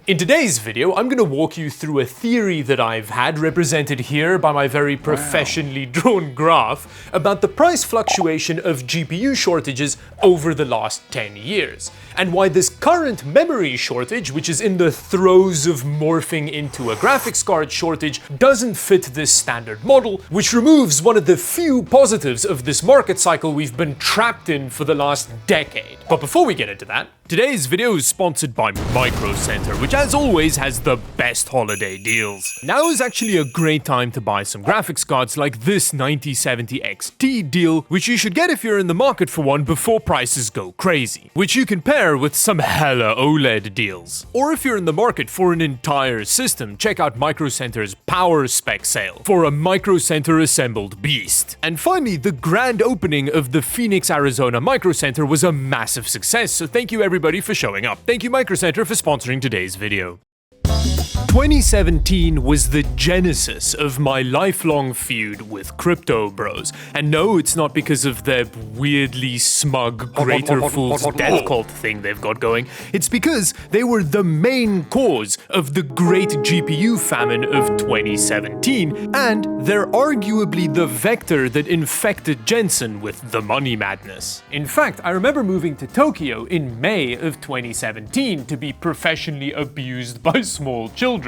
In today's video, I'm going to walk you through a theory that I've had represented here by my very professionally drawn graph about the price fluctuation of GPU shortages over the last 10 years, and why this current memory shortage, which is in the throes of morphing into a graphics card shortage, doesn't fit this standard model, which removes one of the few positives of this market cycle we've been trapped in for the last decade. But before we get into that, today's video is sponsored by Micro Center, which as always has the best holiday deals. Now is actually a great time to buy some graphics cards like this 9070 XT deal, which you should get if you're in the market for one before prices go crazy, which you can pair with some hella OLED deals. Or if you're in the market for an entire system, check out Micro Center's Power Spec sale for a Micro Center assembled beast. And finally, the grand opening of the Phoenix, Arizona Micro Center was a massive success, so thank you everybody for showing up. Thank you Micro Center for sponsoring today's video. 2017 was the genesis of my lifelong feud with crypto bros. And no, it's not because of their weirdly smug Greater Fool's Death Cult thing they've got going. It's because they were the main cause of the great GPU famine of 2017, and they're arguably the vector that infected Jensen with the money madness. In fact, I remember moving to Tokyo in May of 2017 to be professionally abused by small children.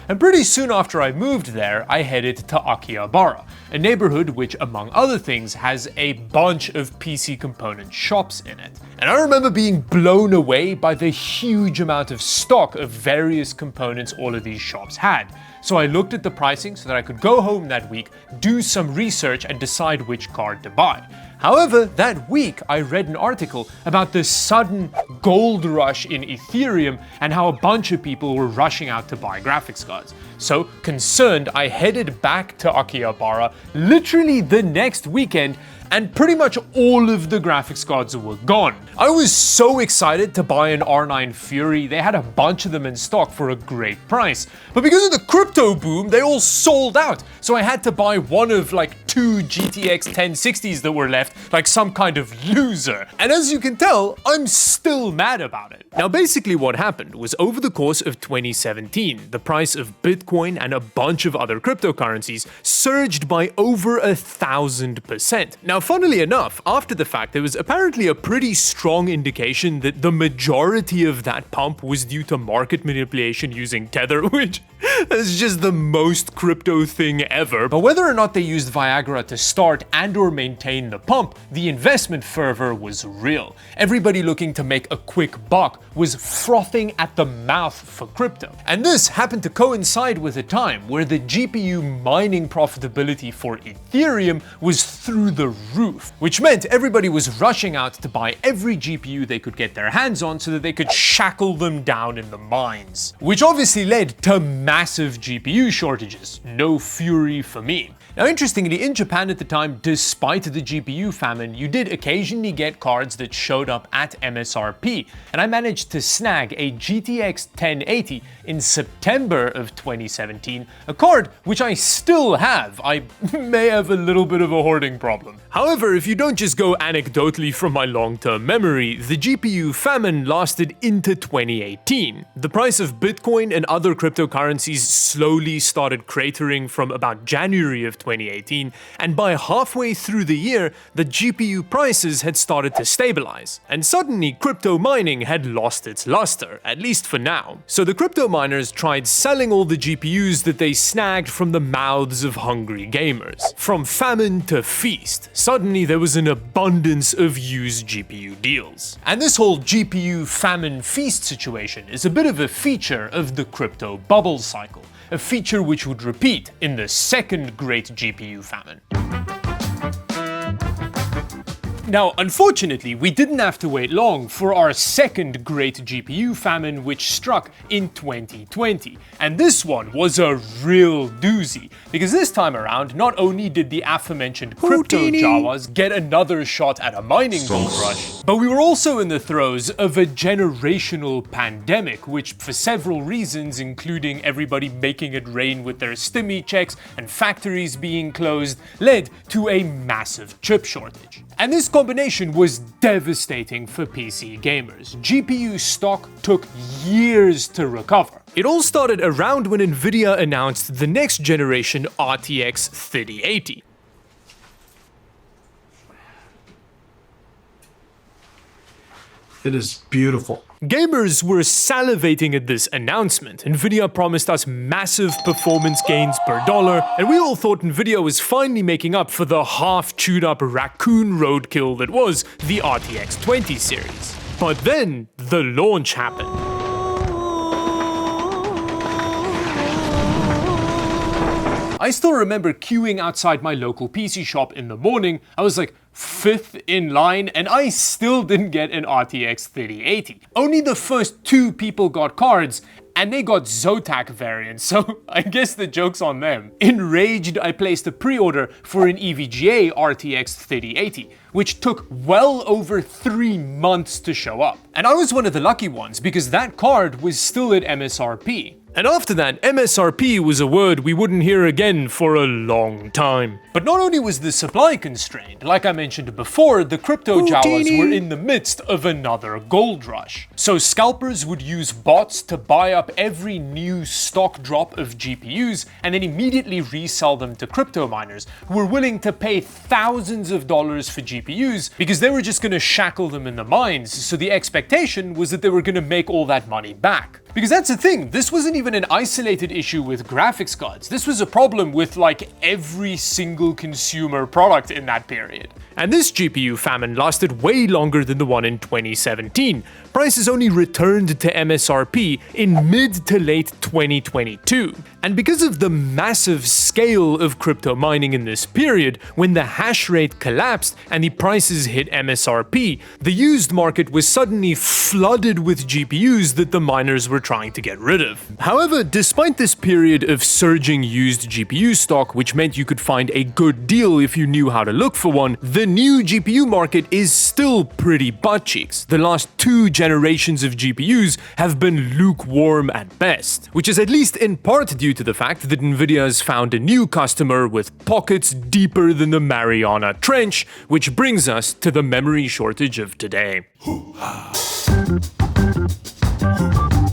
And pretty soon after I moved there, I headed to Akihabara, a neighborhood which, among other things, has a bunch of PC component shops in it. And I remember being blown away by the huge amount of stock of various components all of these shops had. So I looked at the pricing so that I could go home that week, do some research, and decide which card to buy. However, that week I read an article about the sudden gold rush in Ethereum and how a bunch of people were rushing out to buy graphics cards. So, concerned, I headed back to Akihabara literally the next weekend, and pretty much all of the graphics cards were gone. I was so excited to buy an R9 Fury, they had a bunch of them in stock for a great price. But because of the crypto boom, they all sold out. So I had to buy one of like 2 GTX 1060s that were left, like some kind of loser. And as you can tell, I'm still mad about it. Now basically what happened was over the course of 2017, the price of Bitcoin and a bunch of other cryptocurrencies surged by over 1,000%. Now funnily enough, after the fact, there was apparently a pretty strong indication that the majority of that pump was due to market manipulation using Tether, which is just the most crypto thing ever. But whether or not they used Viagra to start and or maintain the pump, the investment fervor was real. Everybody looking to make a quick buck was frothing at the mouth for crypto. And this happened to coincide with a time where the GPU mining profitability for Ethereum was through the roof, which meant everybody was rushing out to buy every GPU they could get their hands on so that they could shackle them down in the mines. Which obviously led to massive GPU shortages. No Fury for me. Now interestingly, in Japan at the time, despite the GPU famine, you did occasionally get cards that showed up at MSRP, and I managed to snag a GTX 1080 in September of 2017, a card which I still have. I may have a little bit of a hoarding problem. However, if you don't just go anecdotally from my long-term memory, the GPU famine lasted into 2018. The price of Bitcoin and other cryptocurrencies slowly started cratering from about January of 2018, and by halfway through the year, the GPU prices had started to stabilize. And suddenly, crypto mining had lost its luster, at least for now. So the crypto miners tried selling all the GPUs that they snagged from the mouths of hungry gamers. From famine to feast, suddenly there was an abundance of used GPU deals. And this whole GPU famine feast situation is a bit of a feature of the crypto bubble cycle, a feature which would repeat in the second great GPU famine. Now, unfortunately, we didn't have to wait long for our second great GPU famine, which struck in 2020. And this one was a real doozy, because this time around, not only did the aforementioned crypto Jawas get another shot at a mining gold rush, but we were also in the throes of a generational pandemic, which for several reasons, including everybody making it rain with their stimmy checks and factories being closed, led to a massive chip shortage. And this combination was devastating for PC gamers. GPU stock took years to recover. It all started around when Nvidia announced the next generation RTX 3080. It is beautiful. Gamers were salivating at this announcement. Nvidia promised us massive performance gains per dollar, and we all thought Nvidia was finally making up for the half-chewed-up raccoon roadkill that was the RTX 20 series. But then, the launch happened. I still remember queuing outside my local PC shop in the morning. I was like 5th in line, and I still didn't get an RTX 3080. Only the first 2 people got cards, and they got Zotac variants, so I guess the joke's on them. Enraged, I placed a pre-order for an EVGA RTX 3080, which took well over 3 months to show up. And I was one of the lucky ones, because that card was still at MSRP. And after that, MSRP was a word we wouldn't hear again for a long time. But not only was the supply constrained, like I mentioned before, the crypto Jawas were in the midst of another gold rush. So scalpers would use bots to buy up every new stock drop of GPUs and then immediately resell them to crypto miners who were willing to pay thousands of dollars for GPUs because they were just going to shackle them in the mines. So the expectation was that they were going to make all that money back. Because that's the thing, this wasn't even an isolated issue with graphics cards. This was a problem with like every single consumer product in that period. And this GPU famine lasted way longer than the one in 2017. Prices only returned to MSRP in mid to late 2022. And because of the massive scale of crypto mining in this period, when the hash rate collapsed and the prices hit MSRP, the used market was suddenly flooded with GPUs that the miners were trying to get rid of. However, despite this period of surging used GPU stock, which meant you could find a good deal if you knew how to look for one, the new GPU market is still pretty butt cheeks. The last 2 generations of GPUs have been lukewarm at best, which is at least in part due to the fact that Nvidia has found a new customer with pockets deeper than the Mariana Trench, which brings us to the memory shortage of today.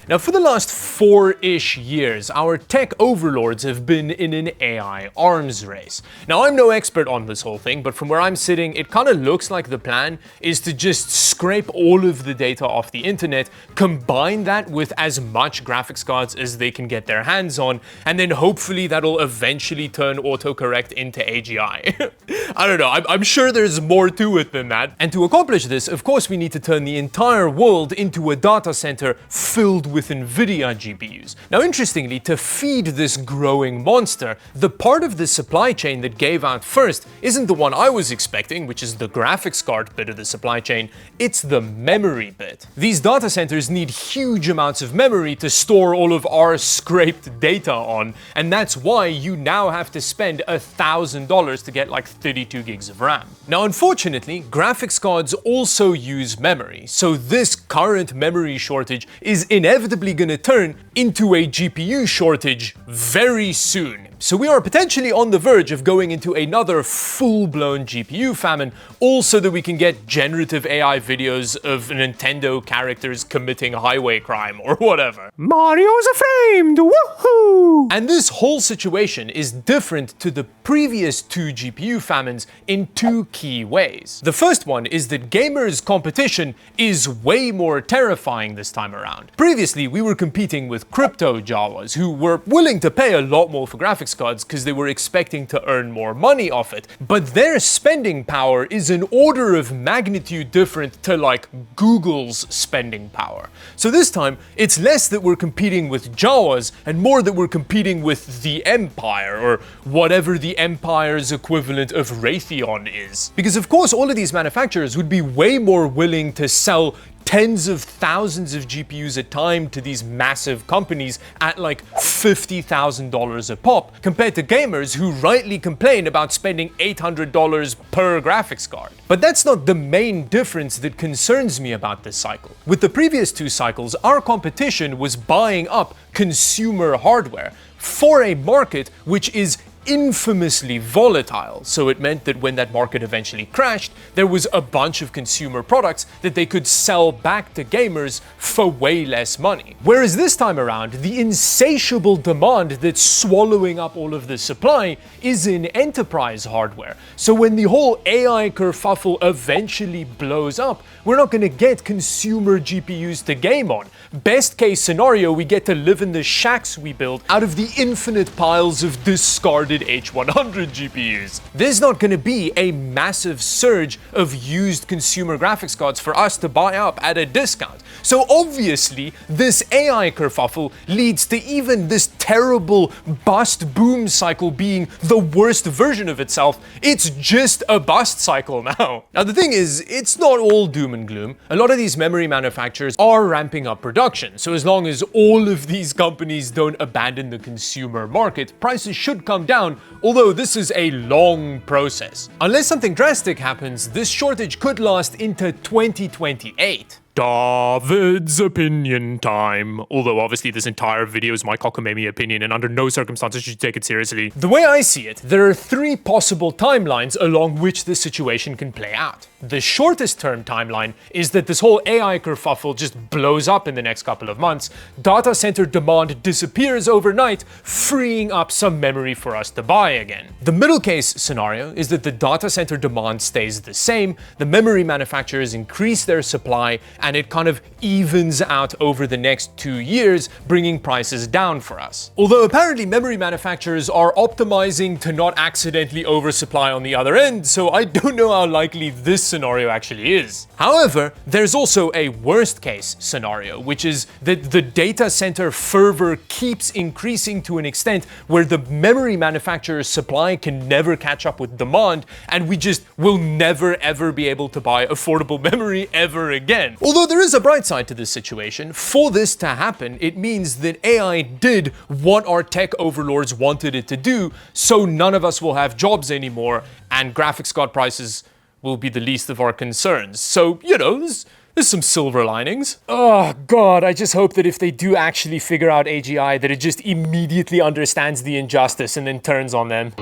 Now, for the last 4-ish years, our tech overlords have been in an AI arms race. Now, I'm no expert on this whole thing, but from where I'm sitting, it kind of looks like the plan is to just scrape all of the data off the internet, combine that with as much graphics cards as they can get their hands on, and then hopefully that'll eventually turn autocorrect into AGI. I don't know, I'm sure there's more to it than that. And to accomplish this, of course, we need to turn the entire world into a data center filled with Nvidia GPUs. Now, interestingly, to feed this growing monster, the part of the supply chain that gave out first isn't the one I was expecting, which is the graphics card bit of the supply chain, it's the memory bit. These data centers need huge amounts of memory to store all of our scraped data on, and that's why you now have to spend $1,000 to get like 32 gigs of RAM. Now, unfortunately, graphics cards also use memory, so this current memory shortage is inevitably going to turn into a GPU shortage very soon. So we are potentially on the verge of going into another full-blown GPU famine, all so that we can get generative AI videos of Nintendo characters committing highway crime or whatever. Mario's framed, woohoo! And this whole situation is different to the previous 2 GPU famines in 2 key ways. The first one is that gamers' competition is way more terrifying this time around. Previously, we were competing with crypto Jawas who were willing to pay a lot more for graphics cards because they were expecting to earn more money off it, but their spending power is an order of magnitude different to like Google's spending power. So this time, it's less that we're competing with Jawas and more that we're competing with the Empire, or whatever the Empire's equivalent of Raytheon is. Because of course, all of these manufacturers would be way more willing to sell tens of thousands of GPUs a time to these massive companies at like $50,000 a pop, compared to gamers who rightly complain about spending $800 per graphics card. But that's not the main difference that concerns me about this cycle. With the previous 2 cycles, our competition was buying up consumer hardware for a market which is infamously volatile, so it meant that when that market eventually crashed, there was a bunch of consumer products that they could sell back to gamers for way less money. Whereas this time around, the insatiable demand that's swallowing up all of the supply is in enterprise hardware. So when the whole AI kerfuffle eventually blows up, we're not going to get consumer GPUs to game on. Best case scenario, we get to live in the shacks we build out of the infinite piles of discarded H100 GPUs. There's not going to be a massive surge of used consumer graphics cards for us to buy up at a discount. So obviously, this AI kerfuffle leads to even this terrible bust boom cycle being the worst version of itself. It's just a bust cycle now. Now the thing is, it's not all doom and gloom. A lot of these memory manufacturers are ramping up production, so as long as all of these companies don't abandon the consumer market, prices should come down, although this is a long process. Unless something drastic happens, this shortage could last into 2028. David's opinion time. Although obviously this entire video is my cockamamie opinion and under no circumstances should you take it seriously. The way I see it, there are three possible timelines along which this situation can play out. The shortest term timeline is that this whole AI kerfuffle just blows up in the next couple of months. Data center demand disappears overnight, freeing up some memory for us to buy again. The middle case scenario is that the data center demand stays the same, the memory manufacturers increase their supply, and it kind of evens out over the next 2 years, bringing prices down for us. Although apparently memory manufacturers are optimizing to not accidentally oversupply on the other end, so I don't know how likely this scenario actually is. However, there's also a worst case scenario, which is that the data center fervor keeps increasing to an extent where the memory manufacturer's supply can never catch up with demand, and we just will never ever be able to buy affordable memory ever again. Although there is a bright side to this situation, for this to happen, it means that AI did what our tech overlords wanted it to do, so none of us will have jobs anymore, and graphics card prices will be the least of our concerns. So, you know, there's some silver linings. Oh god, I just hope that if they do actually figure out AGI, that it just immediately understands the injustice and then turns on them.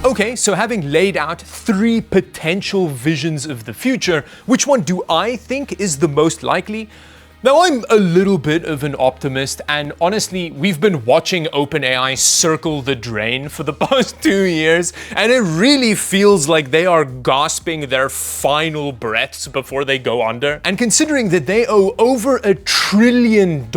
Okay, so having laid out three potential visions of the future, which one do I think is the most likely? Now, I'm a little bit of an optimist, and honestly, we've been watching OpenAI circle the drain for the past 2 years, and it really feels like they are gasping their final breaths before they go under. And considering that they owe over $1 trillion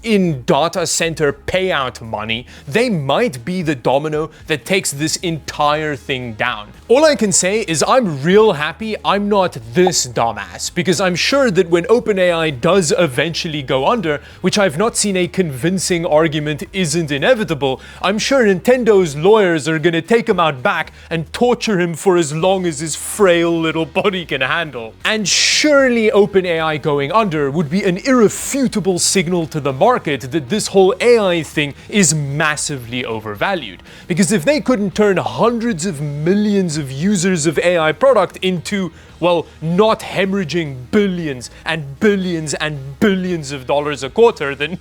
in data center payout money, they might be the domino that takes this entire thing down. All I can say is I'm real happy I'm not this dumbass, because I'm sure that when OpenAI does eventually go under, which I've not seen a convincing argument isn't inevitable, I'm sure Nintendo's lawyers are gonna take him out back and torture him for as long as his frail little body can handle. And surely OpenAI going under would be an irrefutable signal to the market that this whole AI thing is massively overvalued. Because if they couldn't turn hundreds of millions of users of AI product into, well, not hemorrhaging billions and billions and billions of dollars a quarter, then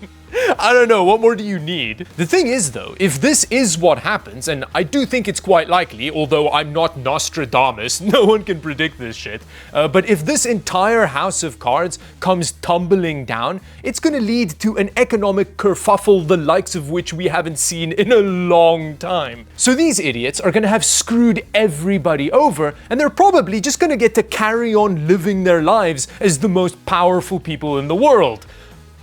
I don't know, what more do you need? The thing is though, if this is what happens, and I do think it's quite likely, although I'm not Nostradamus, no one can predict this shit, but if this entire house of cards comes tumbling down, it's gonna lead to an economic kerfuffle the likes of which we haven't seen in a long time. So these idiots are gonna have screwed everybody over, and they're probably just gonna get to carry on living their lives as the most powerful people in the world.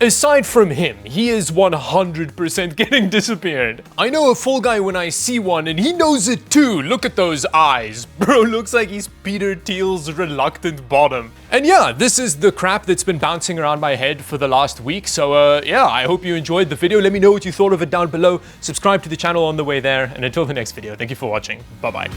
Aside from him, he is 100% getting disappeared. I know a Fall Guy when I see one, and he knows it too. Look at those eyes. Bro looks like he's Peter Thiel's reluctant bottom. And yeah, this is the crap that's been bouncing around my head for the last week. So yeah, I hope you enjoyed the video. Let me know what you thought of it down below. Subscribe to the channel on the way there. And until the next video, thank you for watching. Bye-bye.